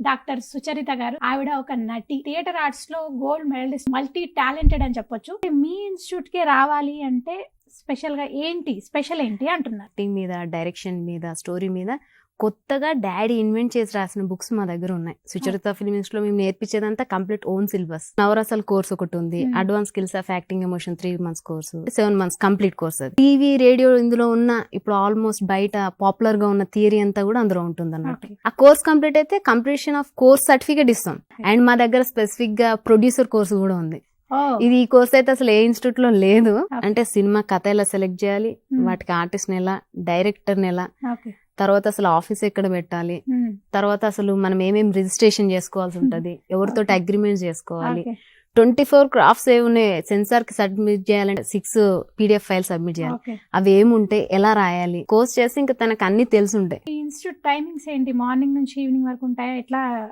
Doctor Sucharitha గారు. ఆవిడ ఒక నటి, థియేటర్ ఆర్ట్స్ లో గోల్డ్ మెడలిస్ట్, మల్టీ టాలెంటెడ్ అని చెప్పొచ్చు. మీ ఇన్స్టిట్యూట్ కే రావాలి అంటే స్పెషల్ ఏంటి అంటున్నారు? యాక్టింగ్ మీద, డైరెక్షన్ మీద, స్టోరీ మీద కొత్తగా డాడీ ఇన్వెంట్ చేసి రాసిన బుక్స్ మా దగ్గర ఉన్నాయి. సుచరిత ఫిల్మ్ ఇన్స్టిట్యూట్ లో మేము నేర్పించేదంతా కంప్లీట్ ఓన్ సిలబస్. నవరసల్ కోర్స్ ఒకటి ఉంది, advance skills of acting emotion 3 months course, 7 months complete course. అది టీవీ, రేడియో ఇందులో ఉన్న ఇప్పుడు ఆల్మోస్ట్ బయట పాపులర్ గా ఉన్న థియరీ అంతా కూడా అందులో ఉంటుంది అన్నట్టు. ఆ కోర్స్ కంప్లీట్ అయితే కంప్లీషన్ ఆఫ్ కోర్స్ సర్టిఫికేట్ ఇస్తాం. అండ్ మా దగ్గర స్పెసిఫిక్ గా ప్రొడ్యూసర్ కోర్సు కూడా ఉంది. ఇది ఈ కోర్స్ అయితే అసలు ఏ ఇన్స్టిట్యూట్ లో లేదు. అంటే సినిమా కథ ఎలా సెలెక్ట్ చేయాలి, వాటికి ఆర్టిస్ట్ ని ఎలా, డైరెక్టర్ ని ఎలా, తర్వాత అసలు ఆఫీస్ ఎక్కడ పెట్టాలి, తర్వాత అసలు మనం ఏమేమి రిజిస్ట్రేషన్ చేసుకోవాల్సి ఉంటది, ఎవరితో అగ్రిమెంట్ చేసుకోవాలి, 24 క్రాఫ్ట్స్ ఏమున్నాయి, సెన్సార్ కి సబ్మిట్ చేయాలంటే 6 PDF ఫైల్ సబ్మిట్ చేయాలి, అవి ఏముంటాయి, ఎలా రాయాలి. కోర్స్ చేస్తే ఇంకా తనకు అన్ని తెలిసి ఉంటాయి. ఇన్స్టిట్యూట్ టైమింగ్స్ ఏంటి? మార్నింగ్ నుంచి ఈవినింగ్ వరకు ఉంటాయా? ఎట్లా